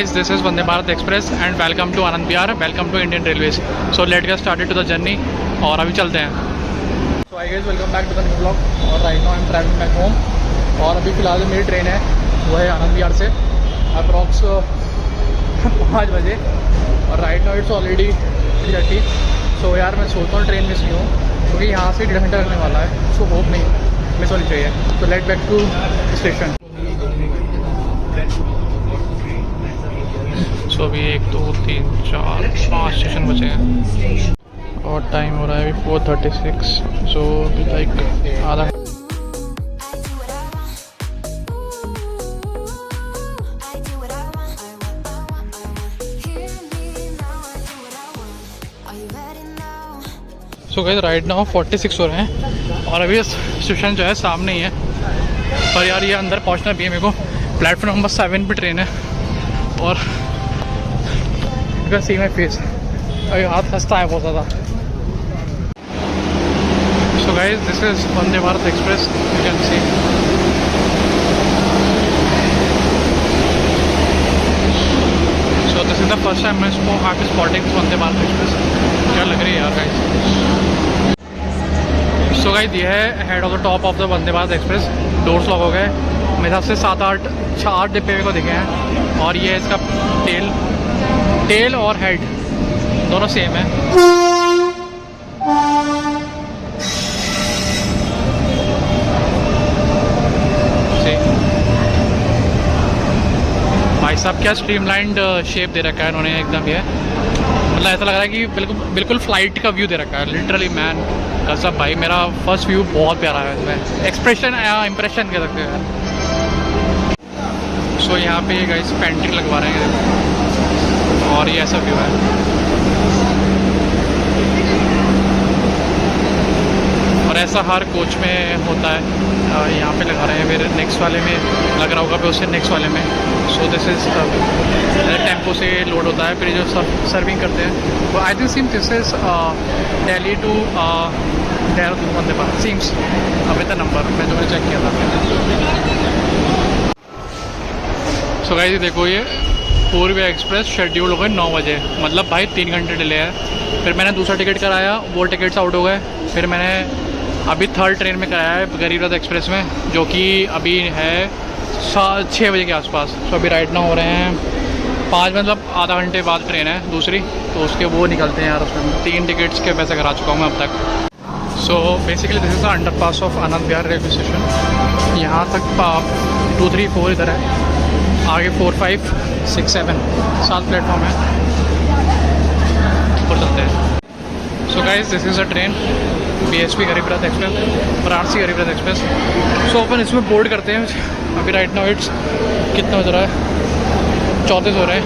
guys, this is Vande Bharat Express and welcome to Anand Vihar, welcome to Indian Railways. So let's get started to the journey और अभी चलते हैं. So hi guys, welcome back to the new vlog और right now I'm traveling back home और अभी फ़िलहाल मेरी train है वो है आनंद विहार से अप्रॉक्स 5 बजे और राइट नाउ इट्स ऑलरेडी 3:30. सो यार मैं सोचता हूँ ट्रेन मिस नहीं हो क्योंकि यहाँ से 1.5 घंटा लगने वाला है. सो होप नहीं मिस होनी चाहिए. तो लेट बैक टू स्टेशन. सो अभी 1 2 3 4 5 स्टेशन बचे हैं और टाइम हो रहा है अभी 4:36. सो अभी लाइक आधा सो गाइस राइट नाउ 46 हो रहे हैं और अभी स्टेशन जो है सामने ही है. पर यार ये अंदर पहुंचना भी है मेरे को. प्लेटफॉर्म नंबर 7 पे ट्रेन है और सी माई फेस अभी हाथ हंसता है बहुत ज़्यादा. सो guys this is Vande Bharat express. You can see so this is the first time मैं स्पॉटिंग वंदे भारत एक्सप्रेस. क्या लग रही है यार गाइस. सो गाइस ये है head of the top of the Vande Bharat express. Doors lock हो गए मेरे हिसाब से 7-8 डिब्बे मेरे को दिखे हैं और ये इसका टेल और हेड दोनों सेम है. भाई साहब क्या स्ट्रीमलाइंड शेप दे रखा है इन्होंने एकदम. ये मतलब ऐसा लग रहा है कि बिल्कुल फ्लाइट का व्यू दे रखा है लिटरली मैन. कसम भाई मेरा फर्स्ट व्यू बहुत प्यारा है इसमें. एक्सप्रेशन इम्प्रेशन कह सकते हैं. सो यहाँ पे गाइस पेंटिंग लगवा रहे हैं और ये ऐसा व्यू है. और ऐसा हर कोच में होता है. यहाँ पे लगा रहे हैं मेरे नेक्स्ट वाले में लग रहा होगा फिर उससे नेक्स्ट वाले में. सो दिस इज टेम्पो से लोड होता है फिर जो सर्विंग करते हैं वो I think seem this is Delhi to Dehradun Vande Bharat seems. अभी तक नंबर मैं जो चेक किया था. सो गाइस देखो ये पूर्वी एक्सप्रेस शेड्यूल हो गए 9 बजे मतलब भाई 3 घंटे डिले है. फिर मैंने दूसरा टिकट कराया वो टिकट्स आउट हो गए. फिर मैंने अभी थर्ड ट्रेन में कराया है गरीब रथ एक्सप्रेस में जो कि अभी है 6 बजे के आसपास. तो अभी राइट नाउ हो रहे हैं 5 मतलब आधा घंटे बाद ट्रेन है दूसरी तो उसके वो निकलते हैं यार. उसमें 3 टिकट्स के पैसे करा चुका हूँ मैं अब तक. So basically this is the under pass of Anand Vihar railway station. यहाँ तक 2 3 4 इधर है. आगे 4 5 6 7 7 प्लेटफॉर्म है. ऊपर चलते हैं. सो guys this is a train BSP गरीब रथ एक्सप्रेस और RC गरीब रथ एक्सप्रेस. सो अपन इसमें बोर्ड करते हैं. अभी राइट नाउ इट्स कितना हो रहा है 34 हो रहे हैं.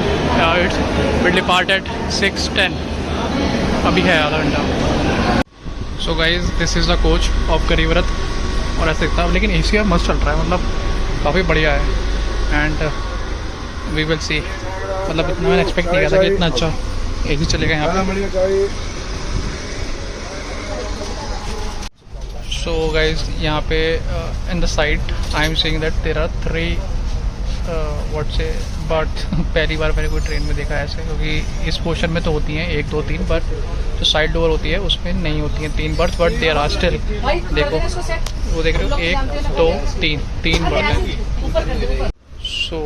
It's will depart at 6:10. अभी है आधा घंटा. So guys this is the coach of Garib Rath और ऐसे दिखता है लेकिन AC मस्त चल रहा है मतलब काफ़ी बढ़िया है. एंड वी विल सी मतलब इतना मैंने एक्सपेक्ट नहीं किया था कि इतना अच्छा AC चलेगा यहाँ पे. सो गाइज यहाँ पे in the side I am seeing that there are 3 what say berth. पहली बार मैंने कोई ट्रेन में देखा है ऐसे क्योंकि इस पोर्शन में तो होती हैं 1 2 3 बट जो साइड डोर होती है उसमें नहीं होती हैं 3 berth. But there are still देखो वो देख रहे हो 1 2 3 बर्थ हैं. सो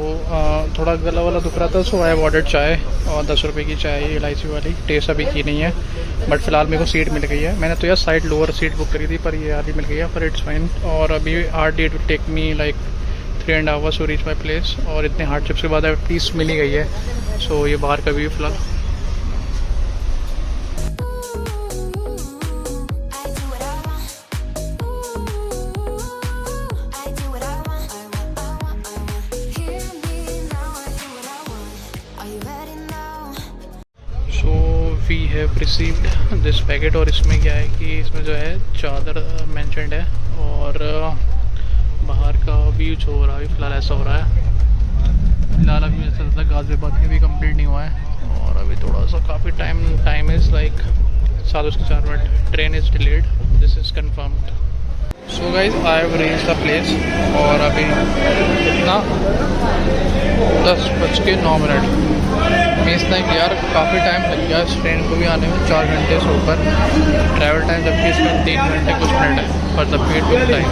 थोड़ा गला वाला दुख रहा था सो आई हैव ऑर्डर्ड चाय और 10 रुपये की चाय इलायची वाली. टेस्ट अभी की नहीं है बट फिलहाल मेरे को सीट मिल गई है. मैंने तो यार साइड लोअर सीट बुक करी थी पर ये आधी मिल गई है पर इट्स फाइन. और अभी RD to take me like 3.5 hours to reach my place और इतने हार्डशिप्स के बाद एटलीस्ट मिल ही गई है. सो ये बाहर का व्यू फिलहाल. We have received this packet और इसमें क्या है कि इसमें जो है चादर मेंशनड है और बाहर का व्यू जो हो रहा है फिलहाल ऐसा हो रहा है. फिलहाल अभी ऐसा लगता है गाजियाबाद भी कंप्लीट नहीं हुआ है और अभी थोड़ा सा काफ़ी time is like 7:04 minute. Train is delayed. This is confirmed. So guys I have reach the place और अभी कितना 10:09 मीन्स नहीं यार, काफ़ी टाइम लग गया इस ट्रेन को भी आने में, 4 घंटे से ऊपर ट्रैवल टाइम, जबकि इसमें 3 घंटे कुछ मिनट है, पर द वेट विल टाइम।